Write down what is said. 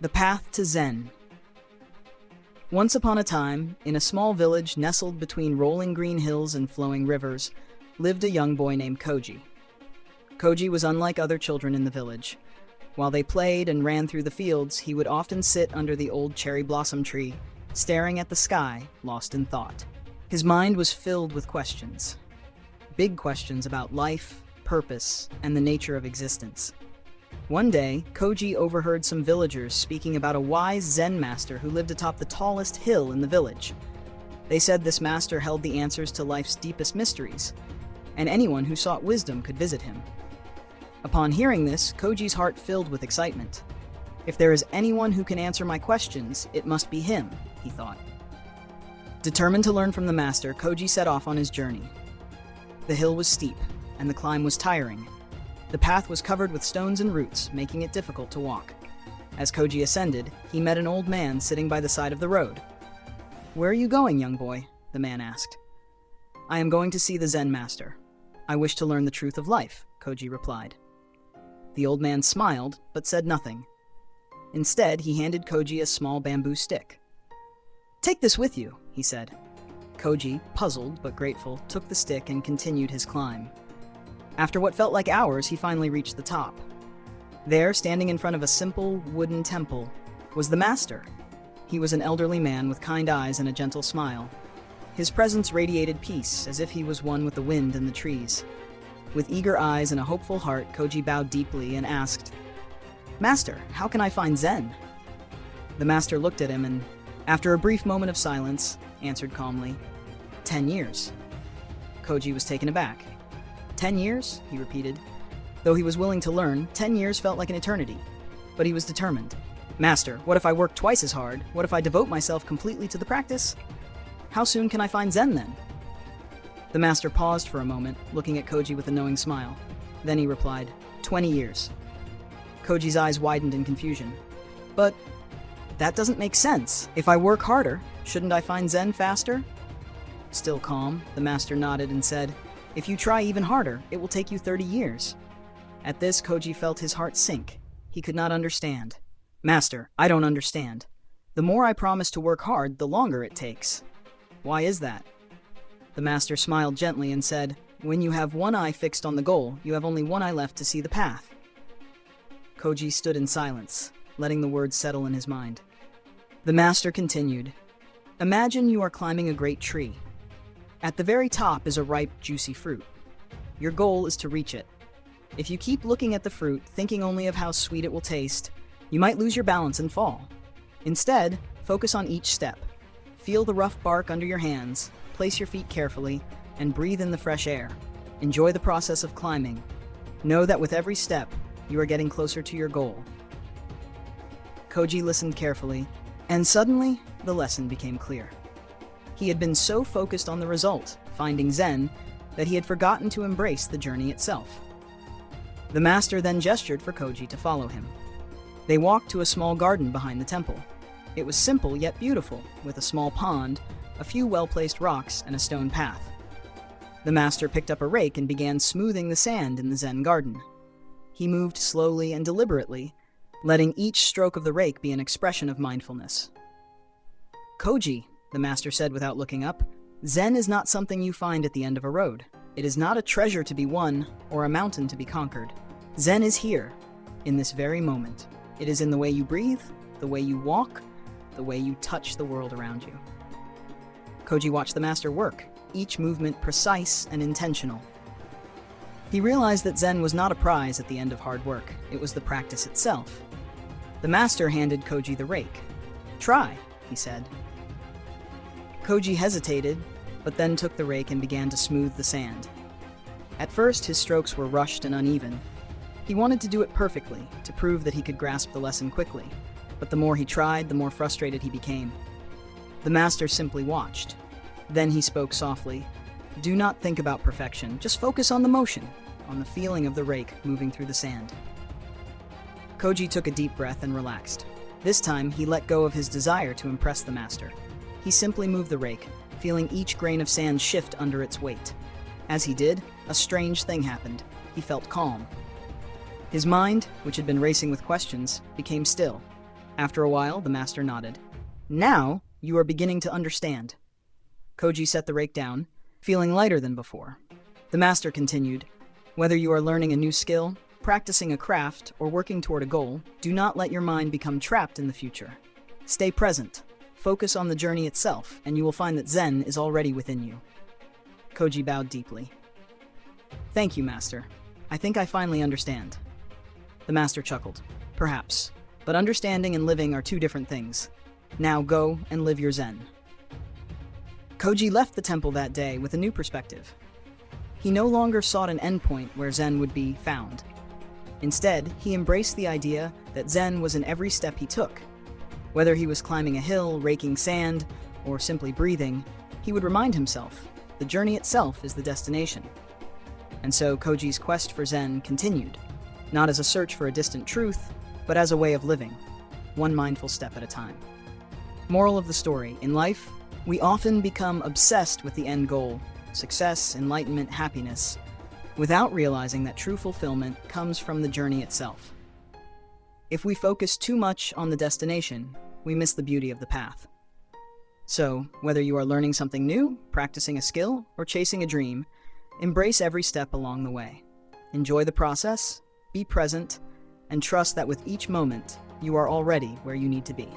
The Path to Zen. Once upon a time, in a small village nestled between rolling green hills and flowing rivers, lived a young boy named Koji. Koji was unlike other children in the village. While they played and ran through the fields, he would often sit under the old cherry blossom tree, staring at the sky, lost in thought. His mind was filled with questions. Big questions about life, purpose, and the nature of existence. One day, Koji overheard some villagers speaking about a wise Zen master who lived atop the tallest hill in the village. They said this master held the answers to life's deepest mysteries, and anyone who sought wisdom could visit him. Upon hearing this, Koji's heart filled with excitement. If there is anyone who can answer my questions, it must be him, he thought. Determined to learn from the master, Koji set off on his journey. The hill was steep, and the climb was tiring. The path was covered with stones and roots, making it difficult to walk. As Koji ascended, he met an old man sitting by the side of the road. "Where are you going, young boy?" the man asked. "I am going to see the Zen master. I wish to learn the truth of life," Koji replied. The old man smiled, but said nothing. Instead, he handed Koji a small bamboo stick. "Take this with you," he said. Koji, puzzled but grateful, took the stick and continued his climb. After what felt like hours, he finally reached the top. There, standing in front of a simple wooden temple, was the master. He was an elderly man with kind eyes and a gentle smile. His presence radiated peace, as if he was one with the wind and the trees. With eager eyes and a hopeful heart, Koji bowed deeply and asked, "Master, how can I find Zen?" The master looked at him and, after a brief moment of silence, answered calmly, 10 years. Koji was taken aback. 10 years, he repeated. Though he was willing to learn, 10 years felt like an eternity. But he was determined. "Master, what if I work twice as hard? What if I devote myself completely to the practice? How soon can I find Zen then?" The master paused for a moment, looking at Koji with a knowing smile. Then he replied, 20 years. Koji's eyes widened in confusion. "But that doesn't make sense. If I work harder, shouldn't I find Zen faster?" Still calm, the master nodded and said, "If you try even harder, it will take you 30 years. At this, Koji felt his heart sink. He could not understand. "Master, I don't understand. The more I promise to work hard, the longer it takes. Why is that?" The master smiled gently and said, "When you have one eye fixed on the goal, you have only one eye left to see the path." Koji stood in silence, letting the words settle in his mind. The master continued, "Imagine you are climbing a great tree. At the very top is a ripe, juicy fruit. Your goal is to reach it. If you keep looking at the fruit, thinking only of how sweet it will taste, you might lose your balance and fall. Instead, focus on each step. Feel the rough bark under your hands, place your feet carefully, and breathe in the fresh air. Enjoy the process of climbing. Know that with every step, you are getting closer to your goal." Koji listened carefully, and suddenly, the lesson became clear. He had been so focused on the result, finding Zen, that he had forgotten to embrace the journey itself. The master then gestured for Koji to follow him. They walked to a small garden behind the temple. It was simple yet beautiful, with a small pond, a few well-placed rocks, and a stone path. The master picked up a rake and began smoothing the sand in the Zen garden. He moved slowly and deliberately, letting each stroke of the rake be an expression of mindfulness. "Koji," the master said without looking up, "Zen is not something you find at the end of a road. It is not a treasure to be won or a mountain to be conquered. Zen is here, in this very moment. It is in the way you breathe, the way you walk, the way you touch the world around you." Koji watched the master work, each movement precise and intentional. He realized that Zen was not a prize at the end of hard work. It was the practice itself. The master handed Koji the rake. "Try," he said. Koji hesitated, but then took the rake and began to smooth the sand. At first, his strokes were rushed and uneven. He wanted to do it perfectly, to prove that he could grasp the lesson quickly. But the more he tried, the more frustrated he became. The master simply watched. Then he spoke softly. "Do not think about perfection. Just focus on the motion, on the feeling of the rake moving through the sand." Koji took a deep breath and relaxed. This time, he let go of his desire to impress the master. He simply moved the rake, feeling each grain of sand shift under its weight. As he did, a strange thing happened. He felt calm. His mind, which had been racing with questions, became still. After a while, the master nodded. Now, you are beginning to understand. Koji set the rake down, feeling lighter than before. The master continued, whether you are learning a new skill, practicing a craft, or working toward a goal, do not let your mind become trapped in the future. Stay present, focus on the journey itself, and you will find that Zen is already within you. Koji bowed deeply. Thank you, Master. I think I finally understand. The master chuckled. Perhaps, but understanding and living are two different things. Now go and live your Zen. Koji left the temple that day with a new perspective. He no longer sought an endpoint where Zen would be found. Instead, he embraced the idea that Zen was in every step he took. Whether he was climbing a hill, raking sand, or simply breathing, he would remind himself, the journey itself is the destination. And so Koji's quest for Zen continued, not as a search for a distant truth, but as a way of living, one mindful step at a time. Moral of the story, in life, we often become obsessed with the end goal, success, enlightenment, happiness, without realizing that true fulfillment comes from the journey itself. If we focus too much on the destination, we miss the beauty of the path. So, whether you are learning something new, practicing a skill, or chasing a dream, embrace every step along the way. Enjoy the process, be present, and trust that with each moment, you are already where you need to be.